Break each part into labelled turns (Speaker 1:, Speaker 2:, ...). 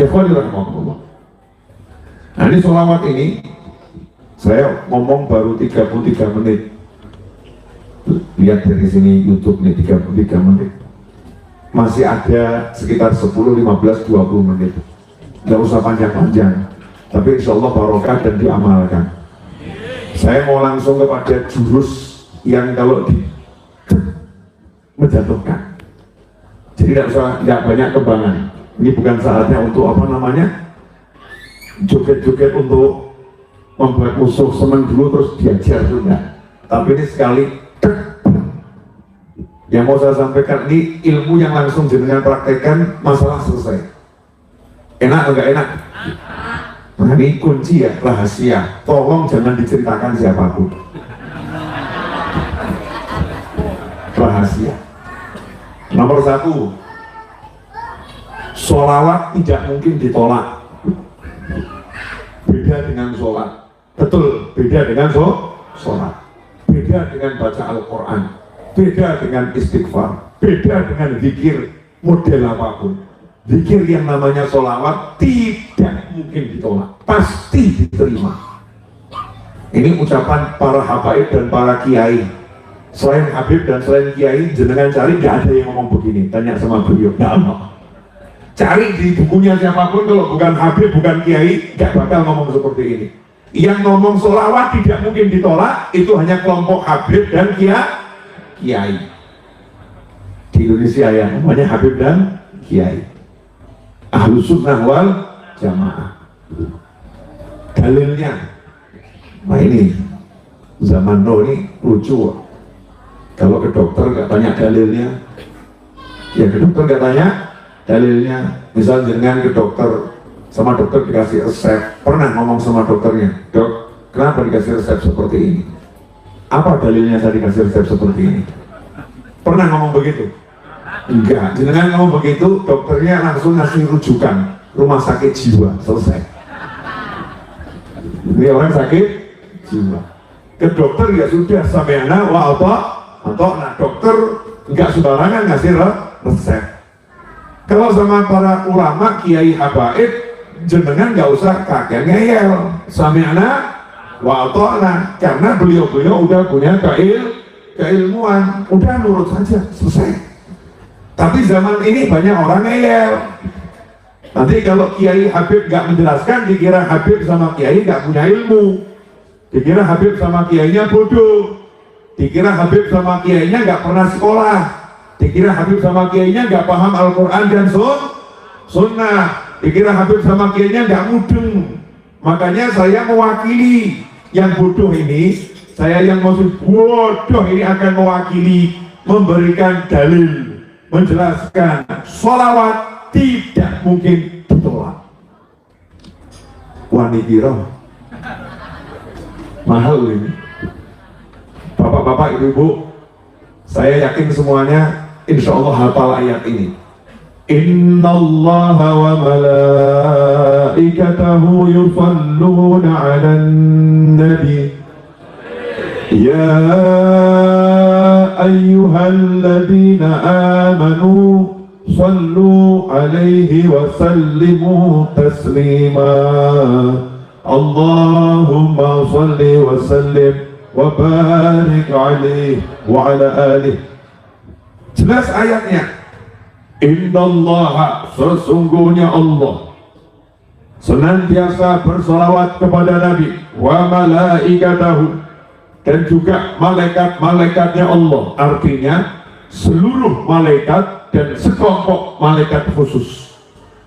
Speaker 1: Ikhwani rahimahumullah. Nah ini sholawat ini saya ngomong baru 33 menit. Lihat dari sini YouTube nih 33 menit. Masih ada sekitar 10, 15, 20 menit. Nggak usah panjang-panjang, tapi insya Allah barokah dan diamalkan. Saya mau langsung kepada jurus yang kalau menjatuhkan. Jadi tidak banyak kembangan. Ini bukan saatnya untuk apa namanya joget-joget untuk membuat musuh senang dulu terus diajar sudah. Tapi ini sekali yang mau saya sampaikan ini ilmu yang langsung jenengan praktekkan, masalah selesai. Enak atau enggak enak? Nah ini kunci ya, rahasia. Tolong jangan diceritakan siapapun. Rahasia. Nomor 1, sholawat tidak mungkin ditolak. Beda dengan sholat. Betul, beda dengan sholat. Beda dengan baca Al-Quran. Beda dengan istighfar, beda dengan zikir model apapun. Zikir yang namanya sholawat tidak mungkin ditolak, pasti diterima. Ini ucapan para habaib dan para kiai. Selain habib dan selain kiai, jenengan cari nggak ada yang ngomong begini. Tanya sama beliau, nggak ada. Cari di bukunya siapapun, kalau bukan habib, bukan kiai, nggak bakal ngomong seperti ini. Yang ngomong sholawat tidak mungkin ditolak, itu hanya kelompok habib dan kiai di Indonesia ya, namanya habib dan kiai. Ahlus sunnah wal jamaah. Dalilnya, nah ini zaman now ini lucu. Kalau ke dokter nggak tanya dalilnya, ya ke dokter nggak tanya dalilnya. Misal jangan ke dokter, sama dokter dikasih resep, pernah ngomong sama dokternya, dok, kenapa dikasih resep seperti ini? Apa dalilnya saya dikasih resep seperti ini? Pernah ngomong begitu? Enggak. Jenengan ngomong begitu, dokternya langsung ngasih rujukan rumah sakit jiwa, selesai. Ini orang sakit jiwa. Ke dokter ya sudah, sampai anak atau nah dokter enggak sembarangan ngasih resep. Kalau sama para ulama, kiai habaib, jenengan nggak usah kakek ngeyel, sampai anak nah, karena beliau-beliau udah punya keilmuan, udah nurut saja, selesai. Tapi zaman ini banyak orang ngeyel. Nanti kalau kiai habib nggak menjelaskan, dikira habib sama kiai nggak punya ilmu, dikira habib sama kiainya bodoh, dikira habib sama kiainya nggak pernah sekolah, dikira habib sama kiainya nggak paham Al-Quran dan sunnah, dikira habib sama kiainya nggak mudeng. Makanya saya mewakili yang bodoh ini, saya yang maksud bodoh ini akan mewakili, memberikan dalil, menjelaskan sholawat tidak mungkin ditolak. Wanita mahal ini. Bapak-bapak, ibu-ibu, saya yakin semuanya insya Allah hafal ayat ini. Innallaha wa malaikatahu yusalluna 'alan nabi ya ayyuhalladzina amanu sallu 'alaihi wa sallimu taslima. Allahumma salli wa sallim wa barik 'alaihi wa 'ala alihi. Jelas ayatnya. Innallaha, sesungguhnya Allah senantiasa bersolawat kepada Nabi, wa malaikatahu, dan juga malaikat-malaikatnya Allah, artinya seluruh malaikat dan sekelompok malaikat khusus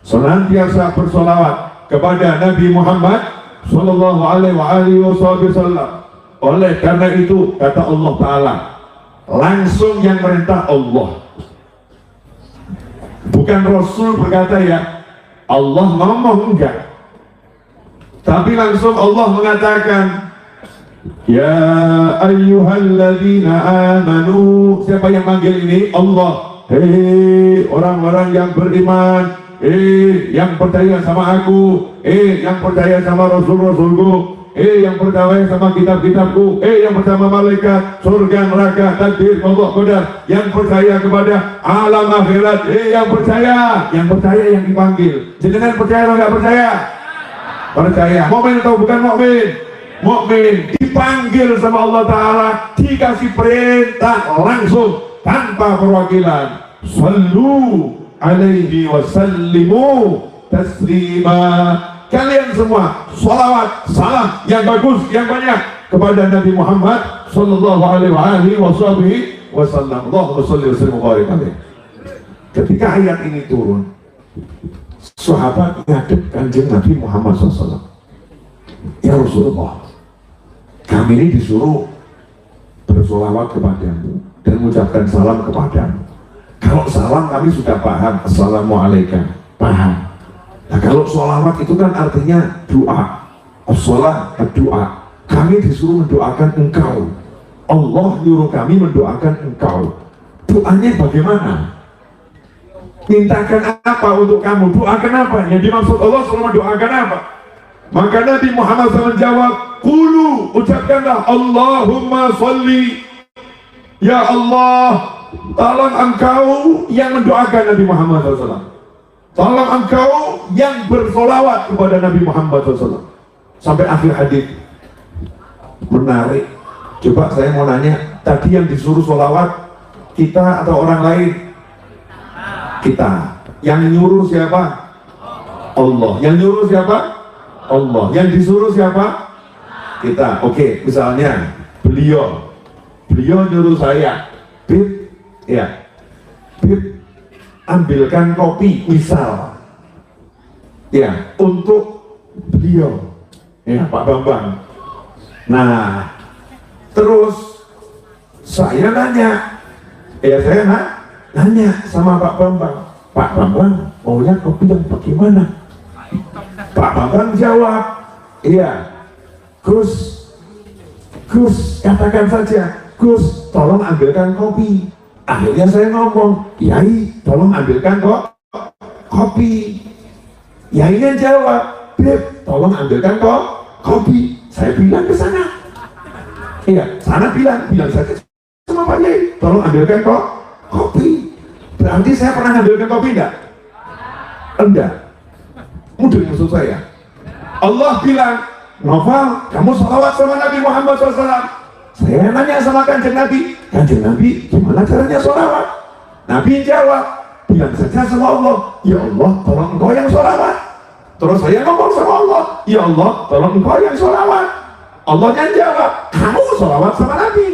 Speaker 1: senantiasa bersolawat kepada Nabi Muhammad sallallahu alaihi wasallam. Oleh karena itu kata Allah Ta'ala, langsung yang merintah Allah, bukan Rasul berkata ya, Allah ngomong enggak, tapi langsung Allah mengatakan ya ayyuhalladzina amanu. Siapa yang manggil ini? Allah. Hei orang-orang yang beriman, yang percaya sama aku, yang percaya sama Rasul-Rasulku, yang percaya sama kitab-kitabku, yang percaya malaikat, surga, neraka, takdir, Allah, qadar, yang percaya kepada alam akhirat, yang percaya yang dipanggil. Jenengan percaya atau nggak percaya? Percaya. Mukmin atau bukan mukmin? Mukmin. Dipanggil sama Allah Ta'ala, dikasih perintah langsung tanpa perwakilan. Sallu alaihi wasallimu taslima. Kalian semua sholawat, salam yang bagus, yang banyak kepada Nabi Muhammad sallallahu alaihi wasallam. Allahumma shalli wa sallim wa barik alaihi. Ketika ayat ini turun, sahabat ngadep kanjeng Nabi Muhammad SAW. Ya Rasulullah, kami ini disuruh bersolawat kepadamu dan mengucapkan salam kepadamu. Kalau salam kami sudah paham, assalamualaikum, paham. Nah kalau sholawat itu kan artinya doa. As-sholah, doa. Kami disuruh mendoakan engkau. Allah nyuruh kami mendoakan engkau. Doanya bagaimana? Mintakan apa untuk kamu? Doakan apa? Yang dimaksud Allah suruh mendoakan apa? Maka Nabi Muhammad SAW menjawab, Qulu, ucapkanlah Allahumma sholli. Ya Allah, tolong engkau yang mendoakan Nabi Muhammad SAW. Tolong engkau yang bersolawat kepada Nabi Muhammad SAW. Sampai akhir hadis. Menarik. Coba saya mau nanya, tadi yang disuruh solawat kita atau orang lain? Kita. Yang nyuruh siapa? Allah. Yang nyuruh siapa? Allah. Yang disuruh siapa? Kita. Oke, misalnya beliau nyuruh saya, Bib, ya, Bib, ambilkan kopi, misal, ya, untuk beliau, ya, Pak Bambang. Nah, terus saya nanya, saya nanya sama Pak Bambang, Pak Bambang, maunya kopi yang bagaimana? Pak Bambang jawab, iya, Gus, katakan saja, Gus, tolong ambilkan kopi. Akhirnya saya ngomong, Yai, tolong ambilkan kopi. Yainya jawab, Beb, tolong ambilkan kopi. Saya bilang ke sana. Iya, sana bilang saja sama Pak Yai, tolong ambilkan kopi. Berarti saya pernah ambilkan kopi enggak? Enggak. Mudah maksud saya. Allah bilang, Noval, kamu sholawat sama Nabi Muhammad SAW. Saya nanya sama kanjeng Nabi, gimana caranya sholawat? Nabi jawab, bilang saja sama Allah, ya Allah, tolong engkau yang sholawat. Terus saya ngomong sama Allah, ya Allah, tolong engkau yang sholawat. Allahnya jawab, kamu sholawat sama Nabi.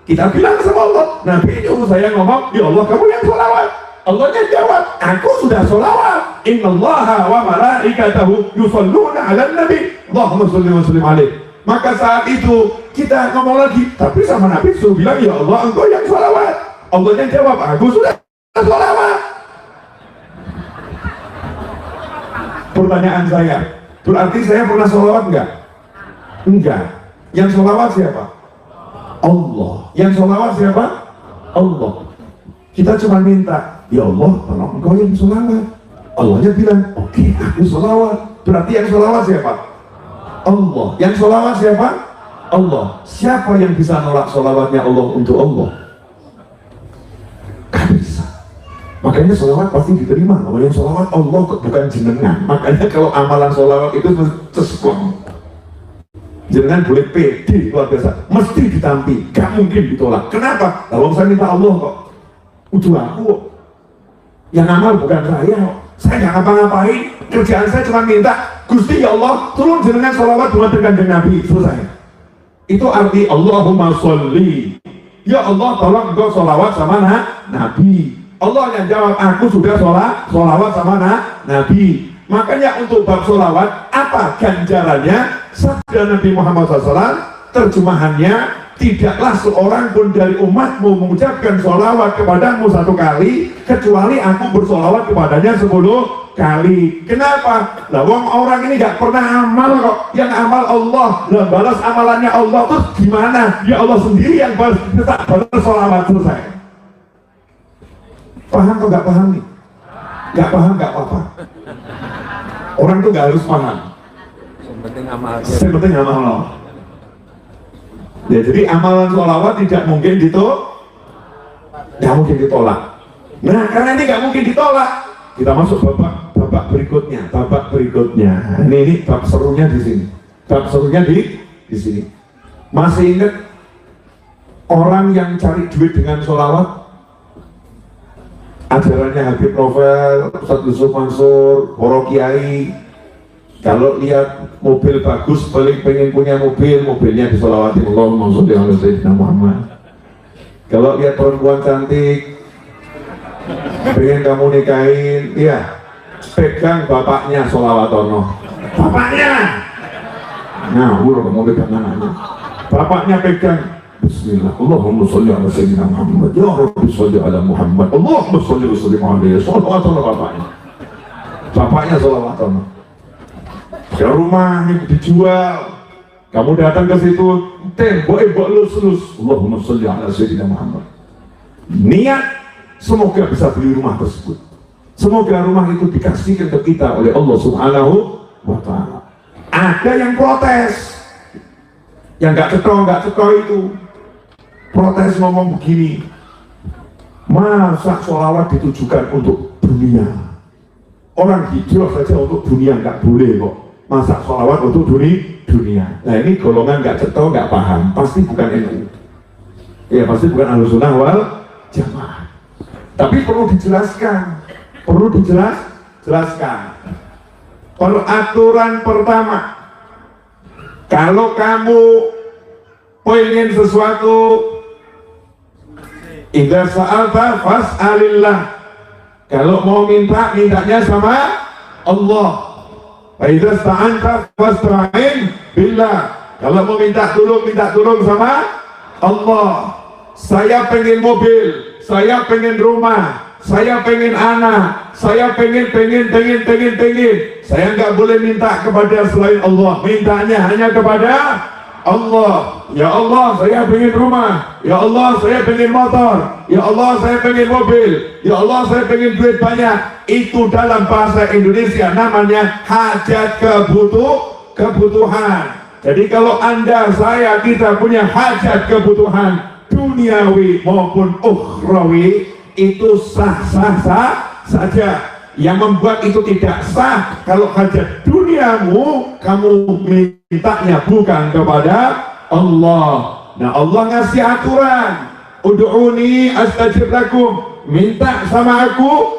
Speaker 1: Kita bilang sama Allah, Nabi nyuruh saya ngomong, ya Allah, kamu yang sholawat. Allahnya jawab, aku sudah sholawat. Innallaha wa malaikatahu yusholluna ala nabi. Allahumma sholli wa sallim alaihi. Maka saat itu kita ngomong lagi, tapi sama Nabi suruh bilang, ya Allah, engkau yang sholawat. Allahnya jawab, aku sudah sholawat. Pertanyaan saya, berarti saya pernah sholawat enggak? Enggak. Yang sholawat siapa? Allah. Yang sholawat siapa? Allah. Kita cuma minta, ya Allah, tolong engkau yang sholawat. Allahnya bilang, oke, aku sholawat. Berarti yang sholawat siapa? Allah. Yang sholawat siapa? Allah. Siapa yang bisa nolak sholawatnya Allah untuk Allah? Gak bisa. Makanya sholawat pasti diterima. Kalau yang sholawat Allah bukan jenengan. Makanya kalau amalan sholawat itu seskong. Jenengan boleh pede luar biasa. Mesti ditampi. Gak mungkin ditolak. Kenapa? Kalau saya minta Allah kok. Udah aku. Yang amal bukan saya. Saya nggak ngapa-ngapain. Kerjaan saya cuma minta, Gusti ya Allah, tolong jenengan sholawat dengan kanjeng Nabi. Selesai. Itu arti Allahumma sholli. Ya Allah, tolong engkau sholawat sama Nabi. Allah yang jawab, aku sudah sholawat sama Nabi. Makanya untuk bab sholawat, apa ganjarannya? Sabda Nabi Muhammad SAW, terjemahannya, tidaklah seorang pun dari umatmu mengucapkan sholawat kepadamu 1 kali kecuali aku bersolawat kepadanya 10 kali. Kenapa? Lah wong orang ini gak pernah amal kok. Yang amal Allah, lah balas amalannya Allah. Terus gimana? Ya Allah sendiri yang balas, tak balas sholawat. Selesai. Paham atau gak paham nih? Gak paham gak apa-apa. Orang tuh gak harus paham.
Speaker 2: penting amal.
Speaker 1: Yang penting amal no. Ya, jadi amalan sholawat tidak mungkin nggak mungkin ditolak. Nah, karena ini nggak mungkin ditolak, kita masuk babak berikutnya. Ini bab serunya di sini. Bab serunya di sini. Masih ingat orang yang cari duit dengan sholawat? Ajarannya Habib Novel, Ustadz Yusuf Mansur, Poro Kiai. Kalau lihat mobil bagus, paling pengen punya mobilnya disholawati Allahumma sholli ala sayyidina Muhammad. Kalau lihat perempuan cantik, pengen kamu nikahin, ya pegang bapaknya sholawatono. Bapaknya, nah udah mau pegang anaknya. Bapaknya pegang. Bismillah, Allahumma sholli ala sayyidina Muhammad. Ya Rabbi sholli ala Muhammad. Allahumma sholli wa sallim alaihi. Sholawatono bapaknya. Bapaknya sholawatono. Ya rumah ini dijual, kamu datang ke situ, tembok lus. Allahumma sholli ala sayyidina Muhammad. Niat semoga bisa beli rumah tersebut, semoga rumah itu dikasihkan ke kita oleh Allah Subhanahu wa Ta'ala. Ada yang protes, yang nggak cetol itu protes, ngomong begini, masa sholawat ditujukan untuk dunia? Orang hijrah saja untuk dunia nggak boleh kok, masa sholawat untuk dunia? Nah, ini golongan nggak cetol, nggak paham, pasti bukan NU, ya pasti bukan Ahlussunnah wal Jamaah. Tapi perlu dijelaskan. Peraturan pertama, kalau kamu pengen sesuatu, idza sa'alta fas'alillah. Kalau mau mintanya sama Allah. Wa idza sta'anta fasta'in billah. Kalau mau minta tolong sama Allah. Saya pengen mobil, saya pengen rumah, saya pengen anak, saya pengen. Saya nggak boleh minta kepada selain Allah, mintanya hanya kepada Allah. Ya Allah, saya pengen rumah. Ya Allah, saya pengen motor. Ya Allah, saya pengen mobil. Ya Allah, saya pengen duit banyak. Itu dalam bahasa Indonesia namanya hajat kebutuhan. Jadi kalau Anda, saya, kita punya hajat kebutuhan duniawi maupun ukhrawi, itu sah-sah saja. Yang membuat itu tidak sah kalau hajat duniamu kamu mintanya bukan kepada Allah. Nah, Allah ngasih aturan, ud'uni astajib lakum, minta sama aku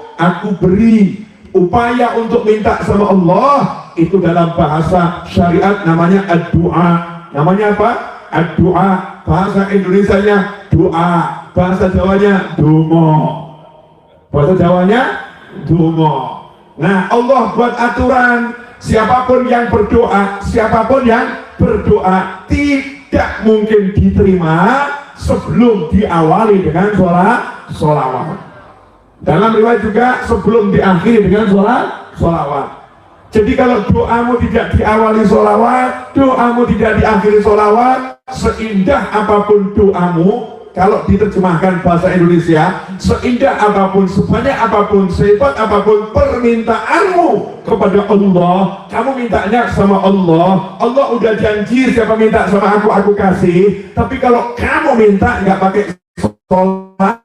Speaker 1: beri. Upaya untuk minta sama Allah itu dalam bahasa syariat namanya ad-du'a. Namanya apa? Ad-du'a. Bahasa Indonesianya doa, bahasa Jawanya dongo. Bahasa Jawanya dongo. Nah, Allah buat aturan, siapapun yang berdoa tidak mungkin diterima sebelum diawali dengan sholawat. Dalam riwayat juga sebelum diakhiri dengan sholawat. Jadi kalau doamu tidak diawali sholawat, doamu tidak diakhiri sholawat, seindah apapun doamu, kalau diterjemahkan bahasa Indonesia, seindah apapun, sebanyak apapun, sehebat apapun permintaanmu kepada Allah, kamu mintanya sama Allah. Allah udah janji siapa minta sama aku kasih. Tapi kalau kamu minta nggak pakai sholawat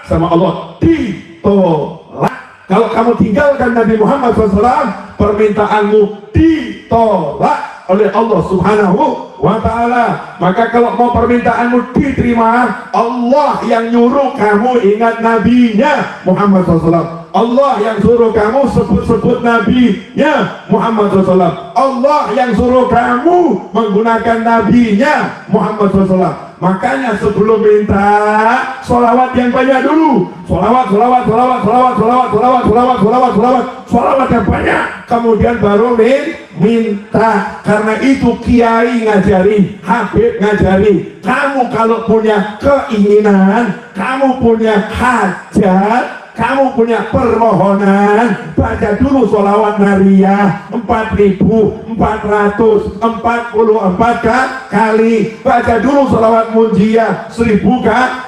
Speaker 1: sama Allah, ditolak. Kalau kamu tinggalkan Nabi Muhammad SAW, permintaanmu ditolak oleh Allah Subhanahu wa Ta'ala. Maka kalau mau permintaanmu diterima, Allah yang nyuruh kamu ingat nabinya Muhammad SAW. Allah yang suruh kamu sebut-sebut nabinya Muhammad SAW. Allah yang suruh kamu menggunakan nabinya Muhammad SAW. Makanya sebelum minta, sholawat yang banyak dulu. Sholawat yang banyak. Kemudian baru minta. Karena itu kiai ngajari, Habib ngajari. Kamu kalau punya keinginan, kamu punya hajat, kamu punya permohonan, baca dulu sholawat nariyah 4.444 kali. Baca dulu sholawat munjiah 1000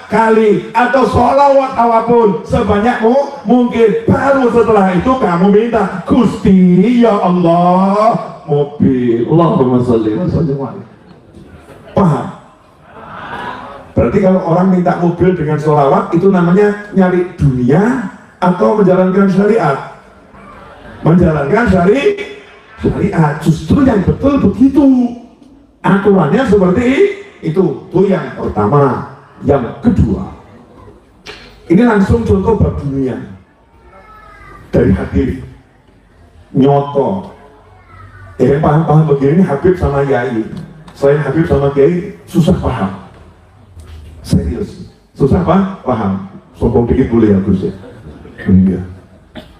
Speaker 1: kali, atau sholawat apapun sebanyak mungkin. Baru setelah itu kamu minta, Gusti ya Allah, mobil. Allahumma sholli wa sallim. Paham? Berarti kalau orang minta mobil dengan sholawat itu namanya nyari dunia atau menjalankan syariat? Menjalankan syariat. Justru yang betul begitu. Aturannya seperti itu. Itu yang pertama. Yang kedua, ini langsung contoh bab dunia dari hadis nyoto. Yang paham begini Habib sama Yai. Selain Habib sama Kiai susah paham. Serius, susah paham. Sombong dikit boleh ya Gus ya. Iya.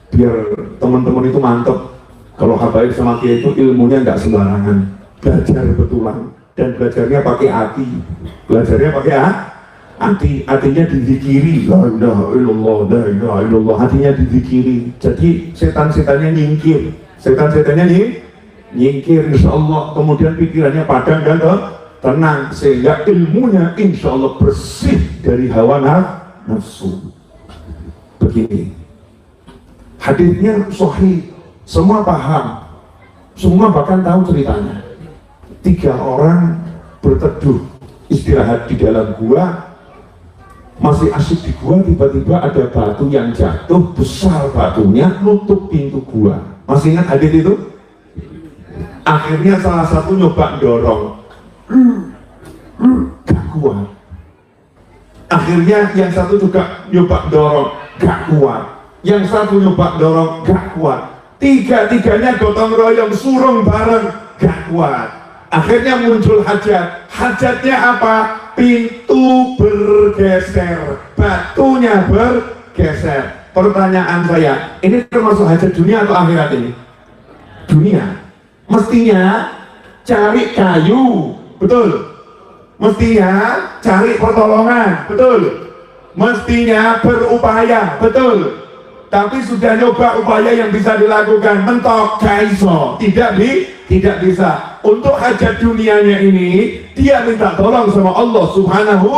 Speaker 1: Biar teman-teman itu mantep. Kalau Habib sama Kiai itu ilmunya nggak sembarangan, belajar betulan dan belajarnya pakai hati. Belajarnya pakai hatinya dizikiri. La ilaha illallah, la ilaha illallah. Hatinya dizikiri. Jadi setan-setannya nyingkir. Setan-setannya nyingkir insya Allah. Kemudian pikirannya padam dan tenang, sehingga ilmunya insya Allah bersih dari hawa nafsu. Begini hadisnya sahih, semua paham, semua bahkan tahu ceritanya. 3 orang berteduh istirahat di dalam gua, masih asik di gua, tiba-tiba ada batu yang jatuh besar, batunya nutup pintu gua. Masih ingat hadis itu? Akhirnya salah satu nyoba dorong, gak kuat. Akhirnya yang satu juga nyoba dorong, gak kuat. Yang satu nyoba dorong, gak kuat. Tiga-tiganya gotong royong surung bareng, gak kuat. Akhirnya muncul hajat. Hajatnya apa? Pintu bergeser, batunya bergeser. Pertanyaan saya, ini termasuk hajat dunia atau akhirat ini? Dunia. Mestinya cari kayu, betul. Mestinya cari pertolongan, betul. Mestinya berupaya, betul. Tapi sudah nyoba upaya yang bisa dilakukan, mentok kaiso, tidak bisa. Untuk hajat dunianya ini, dia minta tolong sama Allah Subhanahu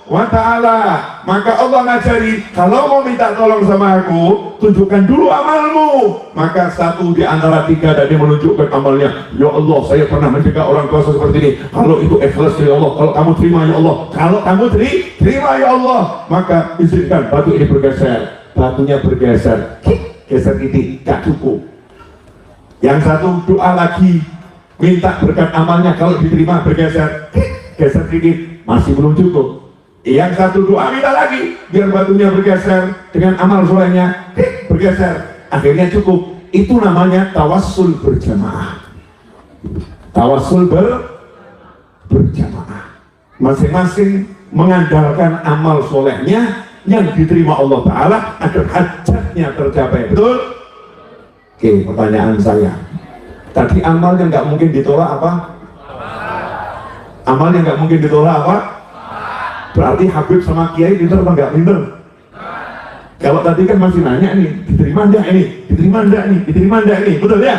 Speaker 1: wa ta'ala. Maka Allah ngajari, kalau mau minta tolong sama aku, tunjukkan dulu amalmu. Maka satu di antara 3 tadi menunjukkan amalnya. Ya Allah, saya pernah mencegah orang kuasa seperti ini. Kalau itu ikhlas ya Allah, kalau kamu terima ya Allah, kalau kamu terima ya Allah, maka izinkan batu ini bergeser. Batunya bergeser, geser titik, gak cukup. Yang satu doa lagi, minta berkat amalnya, kalau diterima bergeser, geser titik, masih belum cukup. Yang satu doa minta lagi, biar batunya bergeser, dengan amal solehnya bergeser, akhirnya cukup. Itu namanya tawassul berjamaah. Tawassul berjamaah. Masing-masing mengandalkan amal solehnya yang diterima Allah Ta'ala agar hajatnya tercapai. Betul? Oke, pertanyaan saya, tadi amal yang nggak mungkin ditolak apa? Amal yang nggak mungkin ditolak apa? Berarti Habib sama Kiai pinter apa nggak pinter? Kalau tadi kan masih nanya nih, diterima enggak ini? Diterima enggak nih? Diterima enggak ini? Betul ya?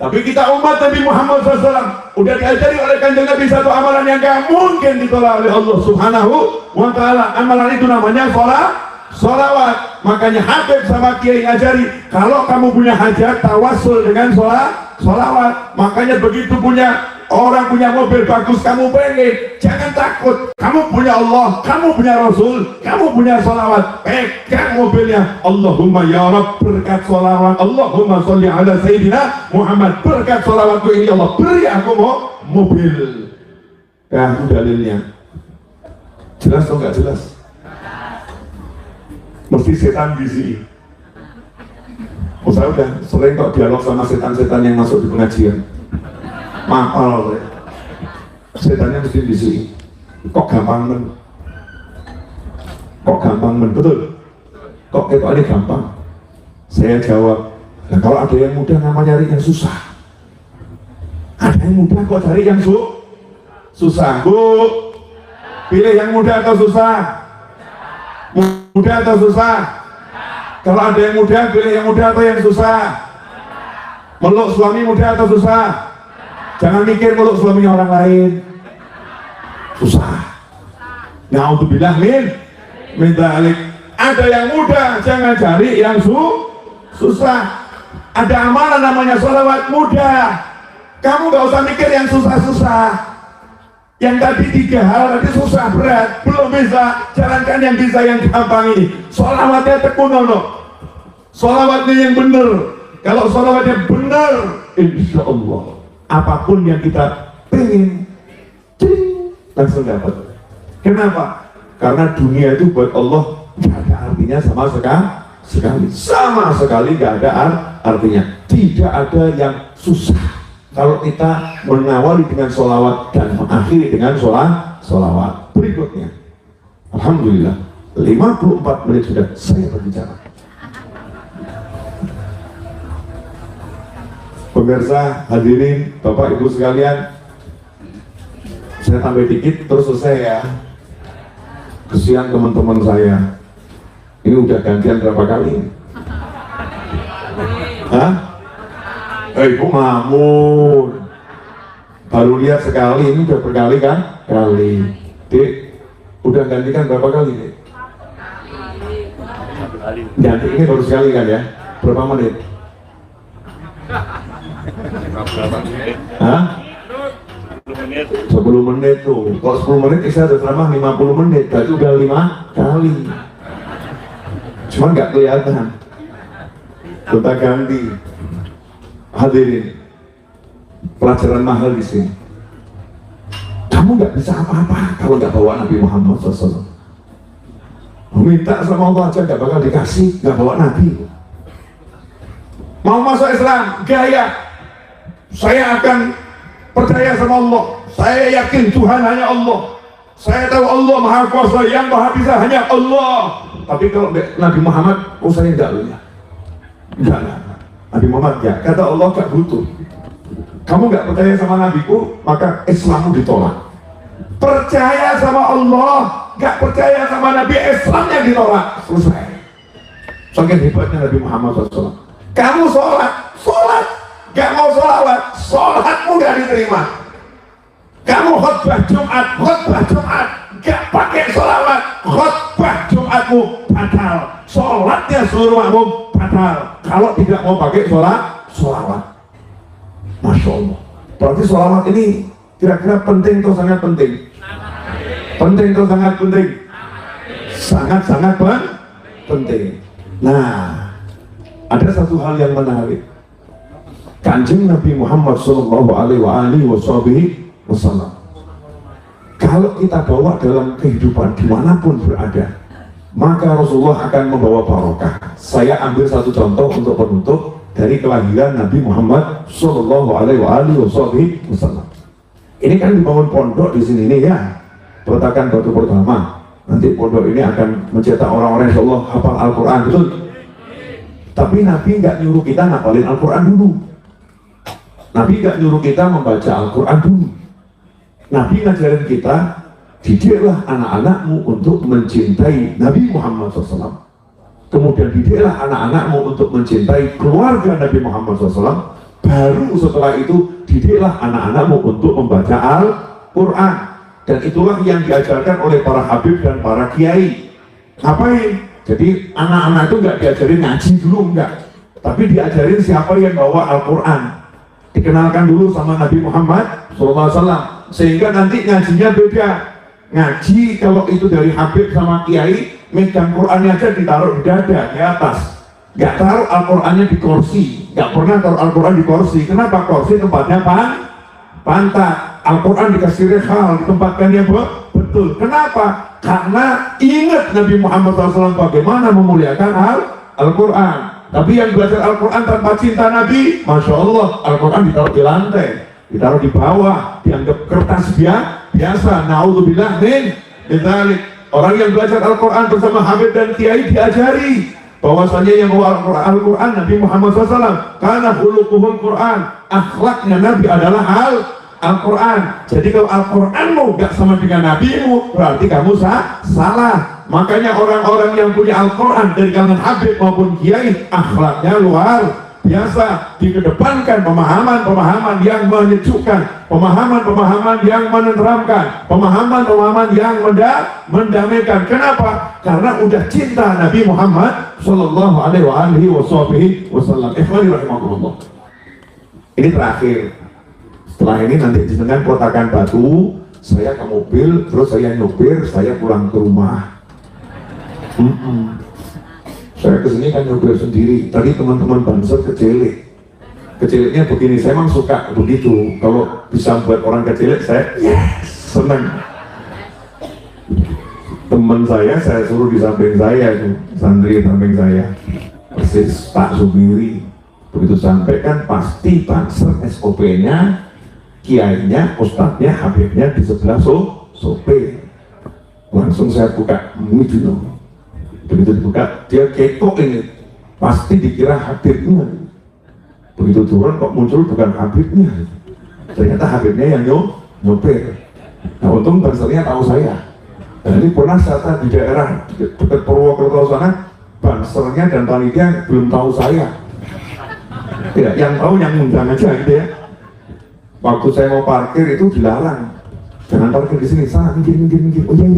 Speaker 1: Tapi kita umat Nabi Muhammad SAW udah diajari oleh Kanjeng Nabi satu amalan yang gak mungkin ditolak oleh Allah Subhanahu wa ta'ala. Amalan itu namanya sholawat. Makanya Habib sama Kiai ngajari, kalau kamu punya hajat, tawassul dengan sholawat. Makanya begitu orang punya mobil bagus, kamu pengen, jangan takut. Kamu punya Allah, kamu punya Rasul, kamu punya sholawat, pegang mobilnya. Allahumma ya Rabb, berkat sholawat, Allahumma sholli ala Sayyidina Muhammad, berkat sholawatku ini Allah, beri aku mobil. Ya, itu dalilnya. Jelas atau nggak jelas? Mesti setan gizi. Saya udah sering kok dialog sama setan-setan yang masuk di pengajian. Makal, setannya mesti di sini. Kok gampang betul? Kok ini gampang? Saya jawab, nah, kalau ada yang mudah nama nyari yang susah. Ada yang mudah kok cari yang susah. Bu, pilih yang mudah atau susah? Mudah atau susah? Kalau ada yang mudah, pilih yang mudah atau yang susah? Meluk suami mudah atau susah? Jangan mikir meluk suaminya orang lain. Susah. Na'udzubillah min dzalik. Ada yang mudah, jangan cari yang susah. Ada amalan namanya sholawat mudah. Kamu gak usah mikir yang susah-susah. Yang tadi 3 hal tadi susah berat, belum bisa. Jalankan yang bisa, yang gampang ini. Sholawatnya tekunono, sholawatnya yang benar. Kalau sholawatnya benar, insya Allah apapun yang kita pengen, langsung dapat. Kenapa? Karena dunia itu buat Allah gak ada artinya sama sekali. Sama sekali gak ada artinya. Tidak ada yang susah kalau kita mengawali dengan sholawat dan mengakhiri dengan sholawat. Berikutnya, alhamdulillah 54 menit sudah saya berbicara. Pemirsa, hadirin, Bapak Ibu sekalian, saya tambah dikit terus selesai ya. Kesian teman-teman saya, ini udah gantian berapa kali? Hah? Ibu Mamun baru lihat sekali, ini udah berkali kan? Kali. Dek, udah gantikan berapa kali, Dek? Ganti ini baru sekali kan ya? Berapa menit? Hah? 10 menit tuh. Kalau 10 menit bisa terserah 50 menit, berarti udah 5 kali. Cuma nggak kelihatan. Kita ganti. Hadirin, pelajaran mahal di sini. Kamu nggak bisa apa-apa kalau nggak bawa Nabi Muhammad SAW. Minta sama Allah aja nggak bakal dikasih, nggak bawa Nabi. Mau masuk Islam, gaya. Saya akan percaya sama Allah. Saya yakin Tuhan hanya Allah. Saya tahu Allah Maha Kuasa, yang Maha Bisa hanya Allah. Tapi kalau Nabi Muhammad, saya enggak loh ya. Enggak. Nabi Muhammad ya, kata Allah gak butuh. Kamu gak percaya sama Nabiku, maka Islammu ditolak. Percaya sama Allah, gak percaya sama Nabi, Islamnya ditolak. Selesai. Saking hebatnya Nabi Muhammad SAW. Kamu sholat, gak mau sholawat, sholatmu gak diterima. Kamu khutbah Jumat, gak pakai sholawat, khutbah Jumatmu batal. Sholatnya seluruh makmum batal kalau tidak mau pakai sholawat. Masya Allah. Berarti sholawat ini kira-kira penting atau sangat penting? Penting atau sangat penting? Sangat-sangat penting. Nah, ada satu hal yang menarik. Kanjeng Nabi Muhammad SAW, kalau kita bawa dalam kehidupan dimanapun berada, maka Rasulullah akan membawa barokah. Saya ambil satu contoh untuk penutup dari kelahiran Nabi Muhammad SAW. Ini kan dibangun pondok di sini nih ya, peletakan batu pertama. Nanti pondok ini akan mencetak orang-orang insya Allah hafal Al-Quran, betul? Tapi Nabi nggak nyuruh kita ngapalin Al-Quran dulu. Nabi nggak nyuruh kita membaca Al-Quran dulu. Nabi ngajarin kita, didiklah anak-anakmu untuk mencintai Nabi Muhammad SAW. Kemudian didiklah anak-anakmu untuk mencintai keluarga Nabi Muhammad SAW. Baru setelah itu didiklah anak-anakmu untuk membaca Al-Quran. Dan itulah yang diajarkan oleh para habib dan para kiai. Ngapain? Jadi anak-anak itu nggak diajarin ngaji dulu, enggak. Tapi diajarin siapa yang bawa Al-Quran. Dikenalkan dulu sama Nabi Muhammad SAW. Sehingga nanti ngajinya beda. Ngaji kalau itu dari habib sama kiai, megang Qurannya aja ditaruh di dada, di atas. Nggak taruh Al-Qurannya di kursi. Nggak pernah taruh Al-Quran di kursi. Kenapa? Kursi tempatnya pantat. Al-Quran dikasih rehal, ditempatkannya betul. Kenapa? Karena ingat Nabi Muhammad SAW bagaimana memuliakan Al-Quran. Tapi yang belajar Al-Quran tanpa cinta Nabi, Masya Allah, Al-Quran ditaruh di lantai, ditaruh di bawah, dianggap kertas biasa. Na'udzubillah min dzalik. Orang yang belajar Al-Quran bersama habib dan kiai diajari bahwasanya yang bawa Al-Quran Nabi Muhammad SAW. Karena khuluquhul Quran, akhlaknya Nabi adalah Al-Quran. Jadi kalau Al-Quranmu gak sama dengan Nabimu, berarti kamu salah. Makanya orang-orang yang punya Al-Quran dari kalangan habib maupun kiai, akhlaknya luar biasa. Dikedepankan pemahaman-pemahaman yang menyejukkan, pemahaman-pemahaman yang menenteramkan, pemahaman-pemahaman yang mendamaikan. Kenapa? Karena udah cinta Nabi Muhammad Sallallahu Alaihi Wasallam. Ikhwani rahimahullah. Ini terakhir. Setelah ini nanti jenengan kotakan batu, saya ke mobil, terus saya nyopir, saya pulang ke rumah. Saya kesini kan nyopir sendiri. Tadi teman-teman Banser kecilik. Keciliknya begini, saya memang suka begitu. Kalau bisa buat orang kecilik, saya senang. Teman saya suruh di samping saya itu, santri samping saya, persis Pak Subiri. Begitu sampai kan pasti Banser SOP-nya, kiainya, ustadznya, habibnya di sebelah sopir. Langsung saya buka video. Begitu dibuka, dia kepo ini, pasti dikira habibnya. Begitu turun kok muncul bukan habibnya, ternyata habibnya yang nyopir. Nah untung Bansernya tahu saya. Dan ini pernah saya di daerah dekat Purwokerto sana, Bansernya dan panitia belum tahu saya. Tidak, yang tahu yang ngundang aja gitu ya. Waktu saya mau parkir itu dilarang, jangan parkir di sini, sana minggir. Oh iya.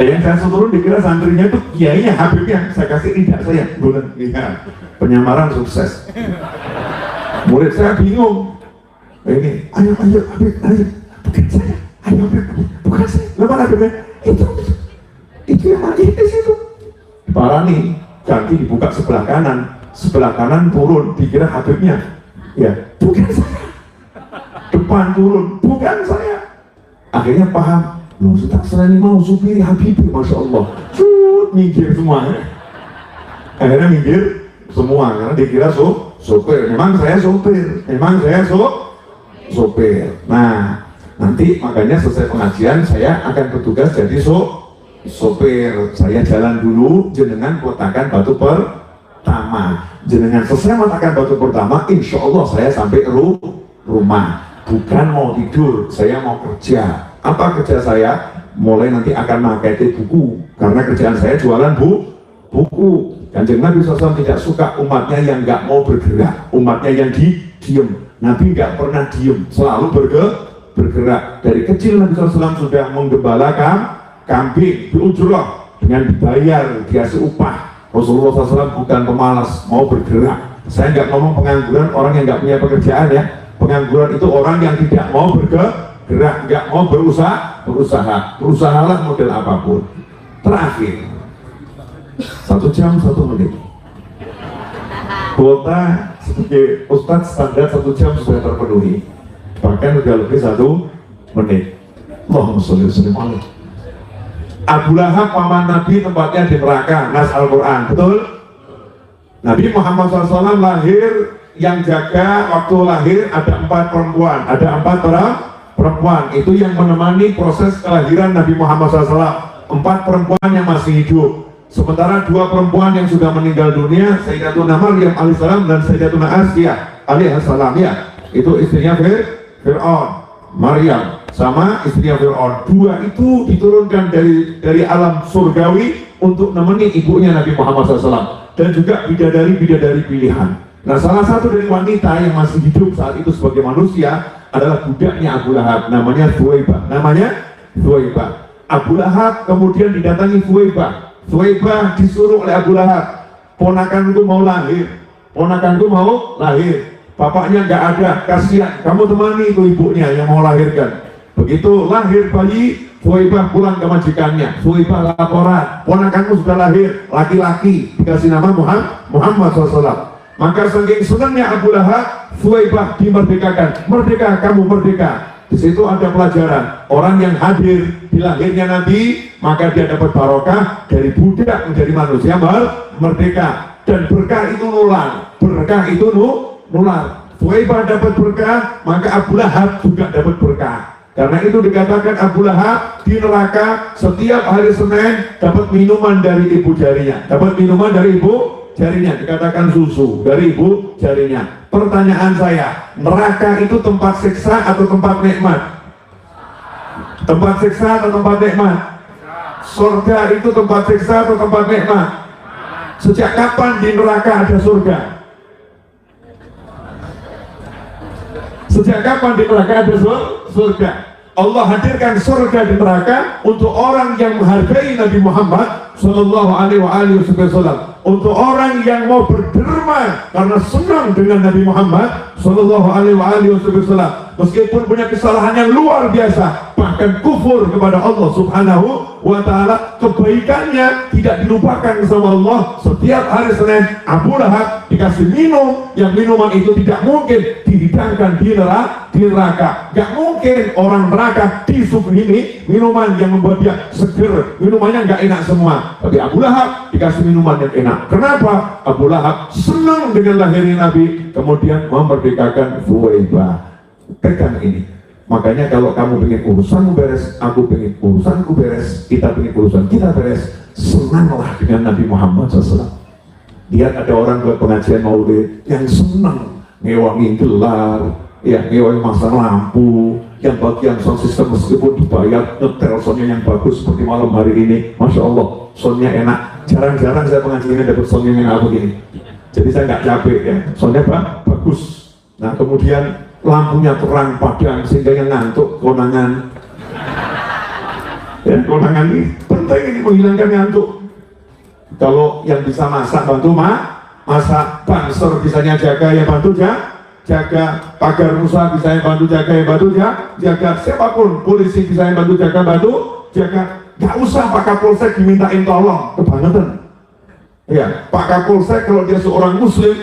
Speaker 1: Yang saya turun dikira santrinya itu kiainya, habibnya. Saya kasih tidak, saya bukan. Iya, penyamaran sukses. Murid saya bingung. Ini, ayo habib, bukan saya, ayo habib, bukan saya. Lepas habibnya, itu yang lagi di situ. Parah nih, ganti dibuka sebelah kanan turun, dikira habibnya. Ya, bukan saya. Depan turun, bukan saya. Akhirnya paham. Loh, Ustaz selain mau supiri Habibie, Masya Allah. Minggir semua. Akhirnya minggir semua, karena dikira sopir. Memang saya sopir. Nah, nanti makanya selesai pengajian, saya akan bertugas jadi sopir. Saya jalan dulu, jenengan kotakan batu pertama. Jenengan selesai kotakan batu pertama, insya Allah saya sampai rumah. Bukan mau tidur, saya mau kerja. Apa kerja saya? Mulai nanti akan marketing buku, karena kerjaan saya jualan buku. Kanjeng Nabi SAW tidak suka umatnya yang nggak mau bergerak, umatnya yang diem. Nabi nggak pernah diem, selalu bergerak. Dari kecil Nabi SAW sudah menggembala kambing, diujurlah dengan dibayar, dikasih upah. Rasulullah SAW bukan pemalas, mau bergerak. Saya nggak ngomong pengangguran, orang yang nggak punya pekerjaan ya. Pengangguran itu orang yang tidak mau bergerak, nggak mau berusahalah model apapun. Terakhir 1 jam 1 menit. Kuota sebagai Ustadz standar 1 jam sudah terpenuhi, bahkan sudah lebih 1 menit. Allahumma sholli wa sallim alaihi. Abu Lahab paman Nabi, tempatnya di neraka, nas Al-Quran, betul? Nabi Muhammad SAW lahir, yang jaga waktu lahir ada 4 perempuan, ada 4 perempuan itu yang menemani proses kelahiran Nabi Muhammad SAW. 4 perempuan yang masih hidup, sementara 2 perempuan yang sudah meninggal dunia, Sayyidatuna Maryam alaihissalam dan Sayyidatuna Asiyah alaihissalam, ya, itu istrinya Fir'aun. Maryam sama istrinya Fir'aun, 2 itu diturunkan dari alam surgawi untuk menemani ibunya Nabi Muhammad SAW, dan juga bidadari pilihan. Nah, salah satu dari wanita yang masih hidup saat itu sebagai manusia adalah budaknya Abu Lahab, namanya Thuwaibah. Abu Lahab kemudian didatangi Thuwaibah disuruh oleh Abu Lahab, ponakanku mau lahir, bapaknya nggak ada, kasihan, kamu temani itu ibunya yang mau lahirkan. Begitu lahir bayi, Thuwaibah pulang ke majikannya. Thuwaibah laporan, ponakanmu sudah lahir, laki-laki, dikasih nama Muhammad SAW. Maka saking senangnya Abu Lahab, Thuwaibah dimerdekakan. Merdeka, kamu merdeka. Di situ ada pelajaran. Orang yang hadir di lahirnya Nabi, maka dia dapat barokah dari budak menjadi manusia merdeka. Dan berkah itu nular. Thuwaibah dapat berkah, maka Abu Lahab juga dapat berkah. Karena itu dikatakan Abu Lahab di neraka setiap hari Senin dapat minuman dari ibu jarinya. Dikatakan susu dari ibu jarinya. Pertanyaan saya, neraka itu tempat siksa atau tempat nikmat? Tempat siksa atau tempat nikmat? Surga itu tempat siksa atau tempat nikmat? Sejak kapan di neraka ada surga? Sejak kapan di neraka ada surga? Allah hadirkan surga dan neraka untuk orang yang menghargai Nabi Muhammad Sallallahu Alaihi Wasallam, untuk orang yang mau berderma karena senang dengan Nabi Muhammad Sallallahu Alaihi Wasallam, meskipun punya kesalahan yang luar biasa, bahkan kufur kepada Allah Subhanahu wa Ta'ala, kebaikannya tidak dilupakan sama Allah. Setiap hari Senin Abu Lahab dikasih minum, yang minuman itu tidak mungkin dihidangkan di neraka. Gak mungkin orang neraka disuguhi minuman yang membuat dia seger, minumannya gak enak semua. Tapi Abu Lahab dikasih minuman yang enak. Kenapa? Abu Lahab senang dengan lahirnya Nabi, kemudian memerdekakan Thuwaibah. Pegang ini. Makanya kalau kamu pengen urusanmu beres, aku pengen urusanku beres, kita pengen urusan kita beres, senanglah dengan Nabi Muhammad SAW. Lihat ada orang buat pengajian maulid yang senang ngewangi gelar, ya ngewangi masang lampu, yang bagian sound system meskipun dibayar nyetel soundnya yang bagus seperti malam hari ini, Masya Allah, soundnya enak. Jarang-jarang saya pengajian dapat soundnya yang apa gini. Jadi saya nggak capek ya, soundnya bagus. Nah kemudian lampunya terang padang sehingga yang ngantuk konangan. Ya, konangan ini penting, ini menghilangkan ngantuk. Kalau yang bisa masak bantu masak, banser bisanya jaga ya bantu jaga, pagar rusa bisa yang bantu jaga ya bantu jaga, siapapun polisi bisa yang bantu jaga jaga. Gak usah Pak Kapolsek dimintain tolong, kebangetan. Ya, Pak Kapolsek kalau dia seorang muslim,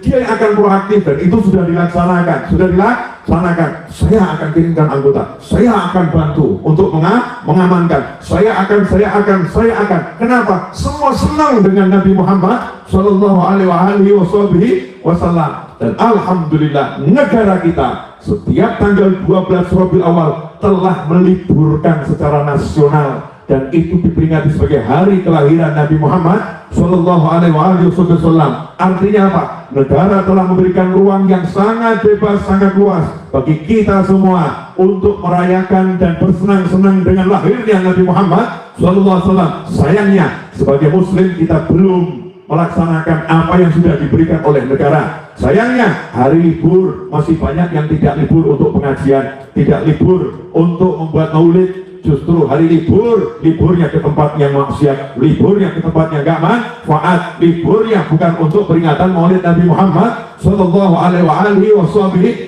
Speaker 1: dia yang akan proaktif, dan itu sudah dilaksanakan. Saya akan kirimkan anggota, saya akan bantu untuk mengamankan, saya akan. Kenapa? Semua senang dengan Nabi Muhammad Sallallahu Alaihi Wasallam. Dan alhamdulillah negara kita setiap tanggal 12 Rabiul Awal telah meliburkan secara nasional, dan itu diperingati sebagai hari kelahiran Nabi Muhammad Sallallahu Alaihi Wasallam. Artinya apa? Negara telah memberikan ruang yang sangat bebas, sangat luas bagi kita semua untuk merayakan dan bersenang-senang dengan lahirnya Nabi Muhammad Sallallahu Alaihi Wasallam. Sayangnya sebagai Muslim kita belum melaksanakan apa yang sudah diberikan oleh negara. Sayangnya hari libur masih banyak yang tidak libur untuk pengajian, tidak libur untuk membuat maulid. Justru hari liburnya ke tempat yang maksiat, liburnya ke tempat yang gak manfaat, liburnya bukan untuk peringatan maulid Nabi Muhammad Sallallahu Alaihi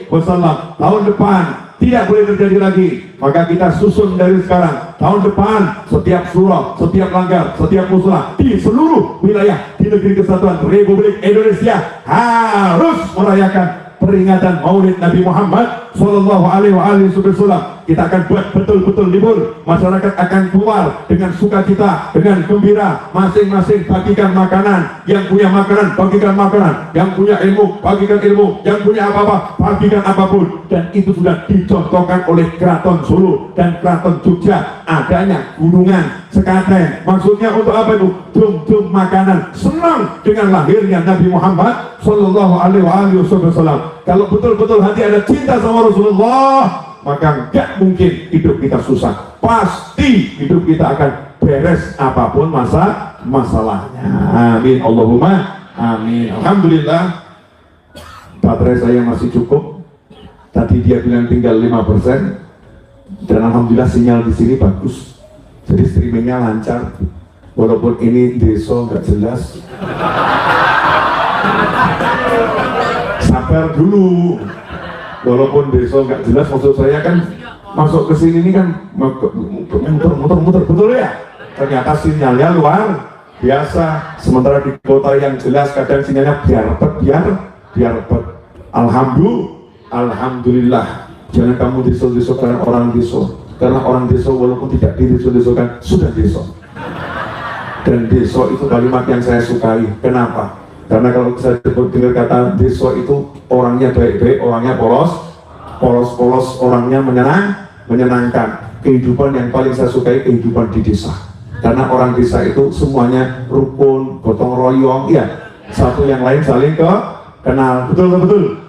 Speaker 1: Wasallam. Tahun depan tidak boleh terjadi lagi, maka kita susun dari sekarang. Tahun depan setiap surau, setiap langgar, setiap musala di seluruh wilayah di negeri kesatuan Republik Indonesia harus merayakan peringatan maulid Nabi Muhammad Sallallahu Alaihi Wasallam. Kita akan buat betul-betul libur. Masyarakat akan keluar dengan sukacita, dengan gembira. Masing-masing bagikan makanan. Yang punya makanan, bagikan makanan. Yang punya ilmu, bagikan ilmu. Yang punya apa-apa, bagikan apapun. Dan itu sudah dicontohkan oleh Keraton Solo dan Keraton Jogja. Adanya gunungan, sekaten. Maksudnya untuk apa itu? Dum-dum makanan. Senang dengan lahirnya Nabi Muhammad Sallallahu Alaihi Wasallam. Kalau betul-betul hati ada cinta sama Rasulullah, maka nggak mungkin hidup kita susah. Pasti hidup kita akan beres apapun masalahnya. Amin Allahumma amin. Alhamdulillah baterai saya masih cukup. Tadi dia bilang tinggal 5%, dan alhamdulillah sinyal di sini bagus. Jadi streamingnya lancar. Walaupun ini desa nggak jelas. Sabar dulu. Walaupun desa nggak jelas, maksud saya kan masuk ke sini ini kan muter-muter, betul ya? Ternyata sinyalnya luar biasa. Sementara di kota yang jelas kadang sinyalnya biar repet. Alhamdulillah. Jangan kamu desa-desakan orang desa, karena orang desa walaupun tidak didesa-desakan sudah desa. Dan desa itu kalimat yang saya sukai. Kenapa? Karena kalau saya dengar kata desa itu orangnya baik-baik, orangnya polos, orangnya menyenangkan. Kehidupan yang paling saya sukai kehidupan di desa. Karena orang desa itu semuanya rukun, gotong royong, ya. Satu yang lain saling kenal, betul.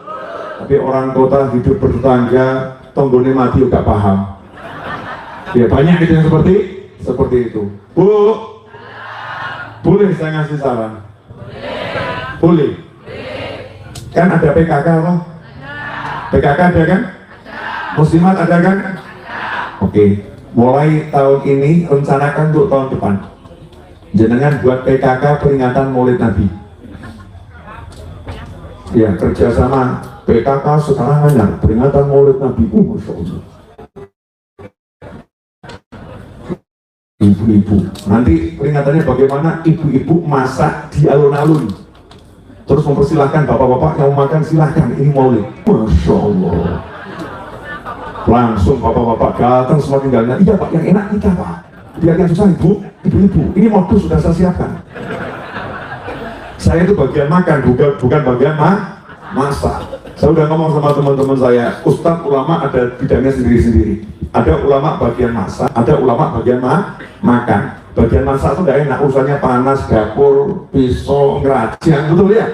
Speaker 1: Tapi orang kota hidup bertetangga, tonggone mati juga paham. Ya banyak itu yang seperti itu. Bu, boleh saya ngasih saran? Boleh. Kan ada PKK loh. PKK ada kan? Muslimat ada kan? Oke, mulai tahun ini rencanakan untuk tahun depan. Jenengan buat PKK peringatan Maulid Nabi. Ya, kerjasama PKK sekarang hanya peringatan Maulid Nabi. Masya Allah. Ibu-ibu, nanti peringatannya bagaimana? Ibu-ibu masak di alun-alun, terus mempersilahkan bapak-bapak yang mau makan, silahkan, ini Maulid. Masya Allah. Langsung bapak-bapak datang semua tinggalnya. Iya Pak, yang enak kita Pak, biar yang susah ibu-ibu. Ini modus sudah saya siapkan. Saya itu bagian makan, bukan bagian masak. Saya udah ngomong sama teman-teman saya, ustadz ulama ada bidangnya sendiri-sendiri. Ada ulama bagian masak, ada ulama bagian makan. Bagian masak itu tidak enak, urusannya panas, dapur, pisau, ngerajang, betul ya?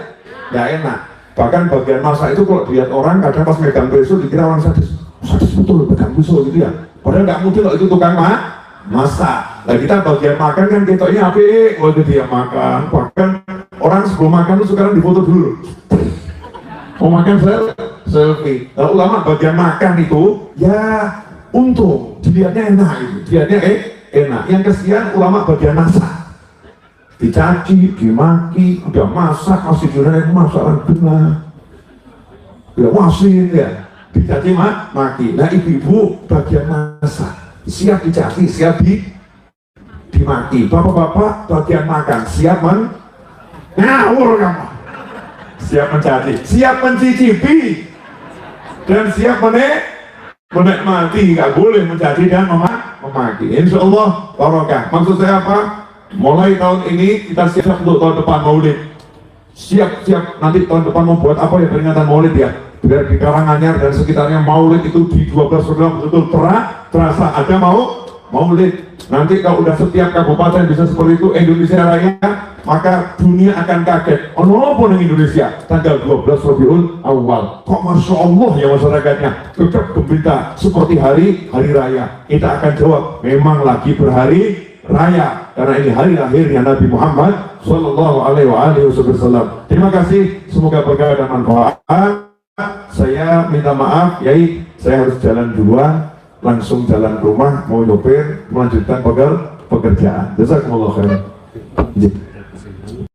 Speaker 1: Tidak enak. Bahkan bagian masak itu kalau dilihat orang, kadang pas megang pisau dikira orang sadis betul pegang pisau gitu ya. Padahal nggak mungkin loh, itu tukang masak. Nah kita bagian makan kan ketoknya api, waktu dia makan. Bahkan orang sebelum makan itu sekarang difoto dulu. Mau makan selfie. Nah, ulama bagian makan itu ya untung dilihatnya enak itu, dilihatnya enak. Yang kesian ulama bagian masak, dicaci, dimaki, udah masak masih jurnal masakan benar, ya wasin ya, dicaci maki. Nah ibu-ibu bagian masak, siap dicaci, siap dimaki. Bapak-bapak bagian makan, siap ngawur kamu, siap mencaci, siap mencicipi, dan siap menikmati. Nggak boleh mencaci dan memaki. Insya Allah barokah. Maksud saya apa? Mulai tahun ini kita siap untuk tahun depan Maulid. Siap nanti tahun depan mau buat apa ya, peringatan Maulid ya, biar di Karanganyar dan sekitarnya Maulid itu di 12 program betul-betul terasa ada Maulid. Nanti kalau udah setiap kabupaten bisa seperti itu Indonesia Raya, maka dunia akan kaget. Oh no, pun Indonesia tanggal 12 Rabiul Awal. Kok Masya Allah ya masyarakatnya tetap gembira seperti hari raya. Kita akan jawab, memang lagi berhari raya karena ini hari lahirnya Nabi Muhammad Sallallahu Alaihi Wasallam. Terima kasih, semoga berkah dan manfaat. Saya minta maaf, Yai, saya harus jalan duluan, langsung jalan ke rumah, mau nyopir, melanjutkan pekerjaan. Jazakumullah khairan.